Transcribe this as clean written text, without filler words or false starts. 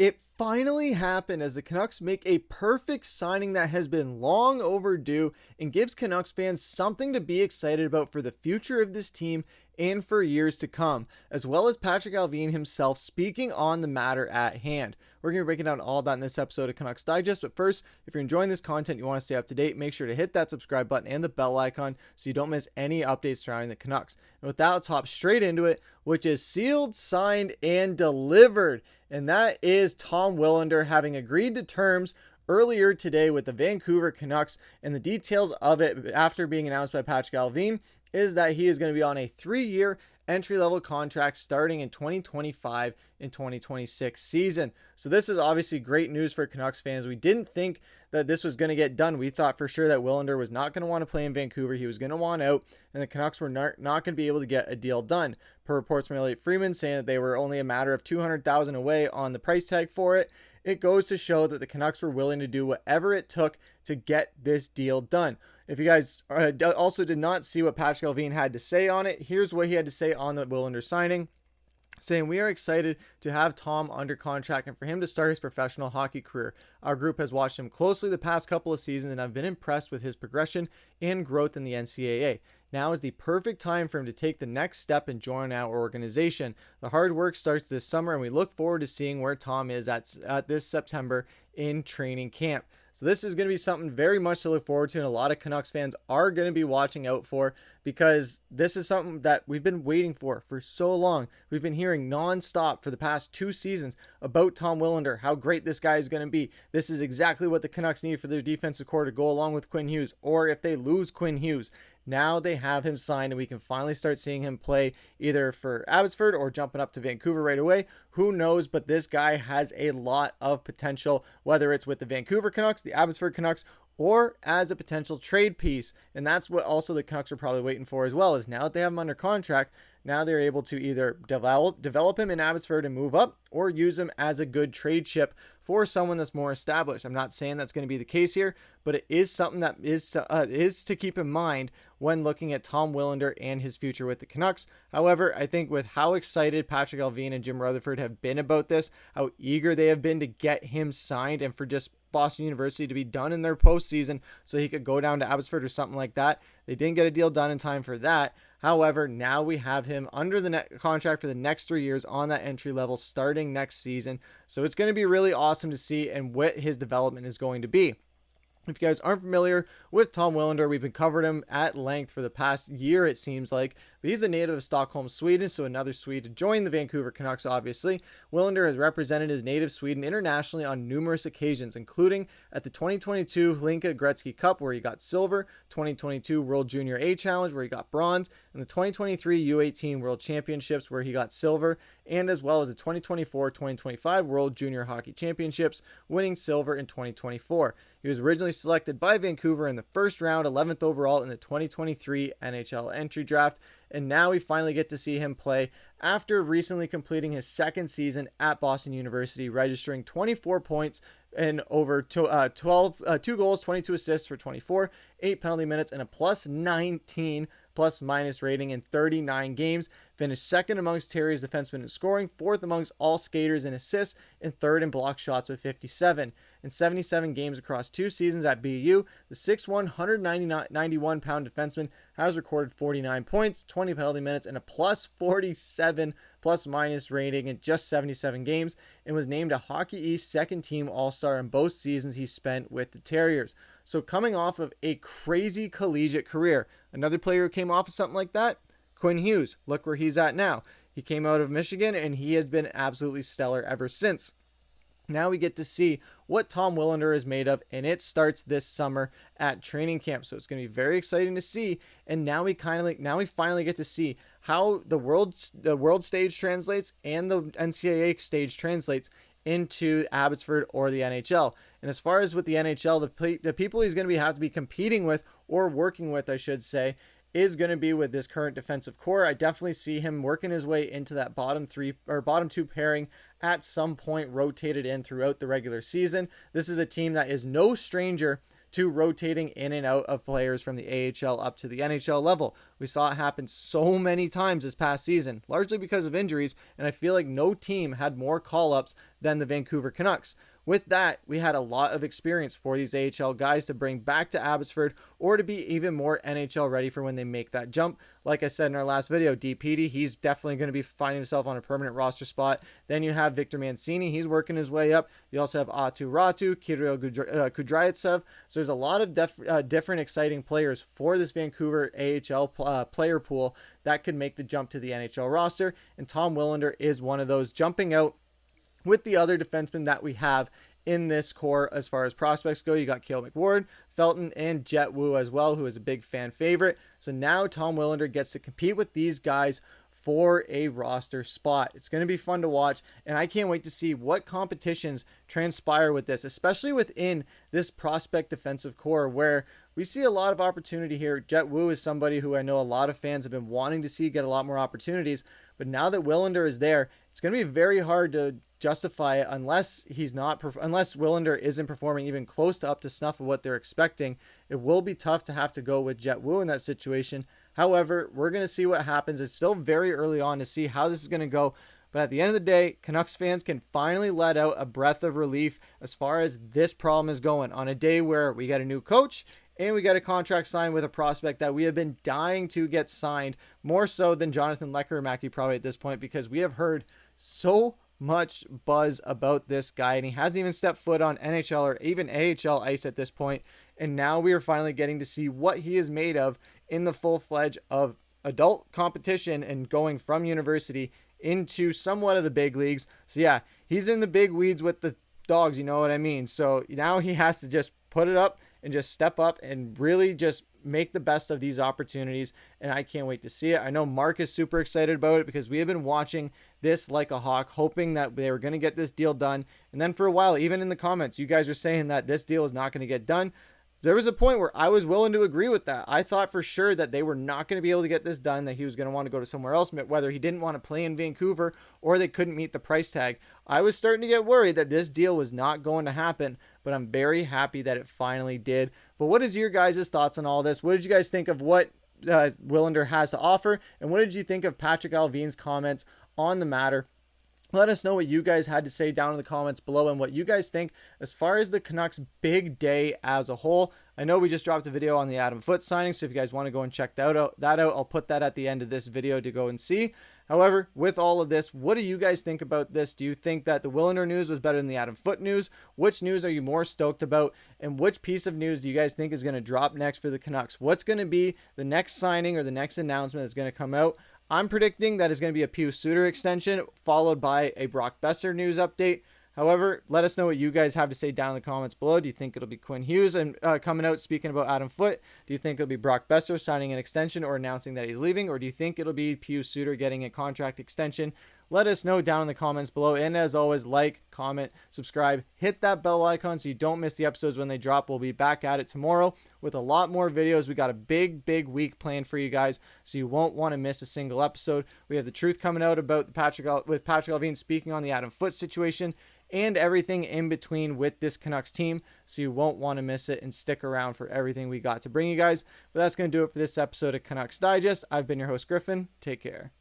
It finally happened as the Canucks make a perfect signing that has been long overdue and gives Canucks fans something to be excited about for the future of this team and for years to come, as well as Patrik Allvin himself speaking on the matter at hand. We're going to be breaking down all that in this episode of Canucks Digest, but first, if you're enjoying this content, you want to stay up to date, make sure to hit that subscribe button and the bell icon so you don't miss any updates surrounding the Canucks. And with that, let's hop straight into it, which is sealed, signed, and delivered. And that is Tom Willander having agreed to terms earlier today with the Vancouver Canucks, and the details of it after being announced by Patrik Allvin is that he is going to be on a 3-year entry-level contract starting in 2025 and 2026 season. So this is obviously great news for Canucks fans. We didn't think that this was going to get done. We thought for sure that Willander was not going to want to play in Vancouver. He was going to want out, and the Canucks were not going to be able to get a deal done. Per reports from Elliot Friedman saying that they were only a matter of $200,000 away on the price tag for it. It goes to show that the Canucks were willing to do whatever it took to get this deal done. If you guys also did not see what Patrik Allvin had to say on it, here's what he had to say on the Willander signing, saying, "We are excited to have Tom under contract and for him to start his professional hockey career. Our group has watched him closely the past couple of seasons and I've been impressed with his progression and growth in the NCAA. Now is the perfect time for him to take the next step and join our organization. The hard work starts this summer and we look forward to seeing where Tom is at this September in training camp." So this is going to be something very much to look forward to, and a lot of Canucks fans are going to be watching out for, because this is something that we've been waiting for so long. We've been hearing nonstop for the past 2 seasons about Tom Willander, how great this guy is going to be. This is exactly what the Canucks need for their defensive core to go along with Quinn Hughes, or if they lose Quinn Hughes. Now they have him signed and we can finally start seeing him play either for Abbotsford or jumping up to Vancouver right away. Who knows, but this guy has a lot of potential, whether it's with the Vancouver Canucks, the Abbotsford Canucks, or as a potential trade piece. And that's what also the Canucks are probably waiting for as well, is now that they have him under contract, now they're able to either develop him in Abbotsford and move up, or use him as a good trade chip for someone that's more established. I'm not saying that's going to be the case here, but it is something that is to keep in mind when looking at Tom Willander and his future with the Canucks. However, I think with how excited Patrik Allvin and Jim Rutherford have been about this, how eager they have been to get him signed and for just Boston University to be done in their postseason so he could go down to Abbotsford or something like that. They didn't get a deal done in time for that. However, now we have him under the contract for the next 3 years on that entry level starting next season. So it's going to be really awesome to see and what his development is going to be. If you guys aren't familiar with Tom Willander, we've been covering him at length for the past year, it seems like. But he's a native of Stockholm, Sweden, so another Swede to join the Vancouver Canucks, obviously. Willander has represented his native Sweden internationally on numerous occasions, including at the 2022 Hlinka Gretzky Cup, where he got silver, 2022 World Junior A Challenge, where he got bronze, and the 2023 U18 World Championships, where he got silver, and as well as the 2024-2025 World Junior Hockey Championships, winning silver in 2024. He was originally selected by Vancouver in the first round, 11th overall in the 2023 NHL entry draft, and now we finally get to see him play after recently completing his second season at Boston University, registering 24 points and over 2 goals, 22 assists for 24, 8 penalty minutes, and a plus 19 plus minus rating in 39 games. Finished second amongst Terrier's defensemen in scoring, fourth amongst all skaters in assists, and third in block shots with 57. In 77 games across 2 seasons at BU, the 6'1", 191-pound defenseman has recorded 49 points, 20 penalty minutes, and a plus 47 plus minus rating in just 77 games, and was named a Hockey East second team All-Star in both seasons he spent with the Terriers. So coming off of a crazy collegiate career, another player who came off of something like that, Quinn Hughes. Look where he's at now. He came out of Michigan and he has been absolutely stellar ever since. Now we get to see what Tom Willander is made of, and it starts this summer at training camp. So it's going to be very exciting to see. And now we finally get to see how the world stage translates and the NCAA stage translates into Abbotsford or the NHL. And as far as with the NHL, the people he's going to have to be competing with, or working with, I should say, is going to be with this current defensive core. I definitely see him working his way into that bottom 2 pairing at some point, rotated in throughout the regular season. This is a team that is no stranger to rotating in and out of players from the AHL up to the NHL level. We saw it happen so many times this past season, largely because of injuries, and I feel like no team had more call-ups than the Vancouver Canucks. With that, we had a lot of experience for these AHL guys to bring back to Abbotsford or to be even more NHL ready for when they make that jump. Like I said in our last video, DPD, he's definitely going to be finding himself on a permanent roster spot. Then you have Victor Mancini, he's working his way up. You also have Atu Ratu, Kirill Kudryavtsev. So there's a lot of different exciting players for this Vancouver AHL player pool that could make the jump to the NHL roster. And Tom Willander is one of those, jumping out with the other defensemen that we have in this core as far as prospects go. You got Cale McWard, Felton, and Jet Wu as well, who is a big fan favorite. So now Tom Willander gets to compete with these guys for a roster spot. It's going to be fun to watch, and I can't wait to see what competitions transpire with this, especially within this prospect defensive core where we see a lot of opportunity here. Jet Wu is somebody who I know a lot of fans have been wanting to see get a lot more opportunities, but now that Willander is there, it's going to be very hard to justify it unless Willander isn't performing even close to up to snuff of what they're expecting. It will be tough to have to go with Jet Wu in that situation. However, we're going to see what happens. It's still very early on to see how this is going to go. But at the end of the day, Canucks fans can finally let out a breath of relief as far as this problem is going on a day where we got a new coach and we got a contract signed with a prospect that we have been dying to get signed, more so than Jonathan Lekkerimäki probably at this point, because we have heard so much buzz about this guy and he hasn't even stepped foot on NHL or even AHL ice at this point. And now we are finally getting to see what he is made of in the full-fledged of adult competition and going from university into somewhat of the big leagues. So yeah, he's in the big weeds with the dogs, you know what I mean? So now he has to just put it up and just step up and really just make the best of these opportunities, and I can't wait to see it. I know Mark is super excited about it because we have been watching this like a hawk, hoping that they were going to get this deal done. And then for a while, even in the comments, you guys were saying that this deal is not going to get done. There was a point where I was willing to agree with that. I thought for sure that they were not going to be able to get this done, that he was going to want to go to somewhere else, whether he didn't want to play in Vancouver or they couldn't meet the price tag. I was starting to get worried that this deal was not going to happen, but I'm very happy that it finally did. But what is your guys' thoughts on all this? What did you guys think of what Willander has to offer? And what did you think of Patrik Allvin's comments on the matter? Let us know what you guys had to say down in the comments below and what you guys think as far as the Canucks' big day as a whole. I know we just dropped a video on the Adam Foote signing, so if you guys want to go and check that out, I'll put that at the end of this video to go and see. However, with all of this, what do you guys think about this? Do you think that the Willander news was better than the Adam Foote news? Which news are you more stoked about? And which piece of news do you guys think is going to drop next for the Canucks? What's going to be the next signing or the next announcement that's going to come out? I'm predicting that it's going to be a Pius Suter extension followed by a Brock Boeser news update. However, let us know what you guys have to say down in the comments below. Do you think it'll be Quinn Hughes and coming out speaking about Adam Foote? Do you think it'll be Brock Boeser signing an extension or announcing that he's leaving? Or do you think it'll be Pius Suter getting a contract extension? Let us know down in the comments below. And as always, like, comment, subscribe, hit that bell icon so you don't miss the episodes when they drop. We'll be back at it tomorrow with a lot more videos. We got a big week planned for you guys, so you won't want to miss a single episode. We have the truth coming out about Patrik Allvin speaking on the Adam Foote situation and everything in between with this Canucks team, so you won't want to miss it, and stick around for everything we got to bring you guys. But that's going to do it for this episode of Canucks Digest. I've been your host, Griffin. Take care.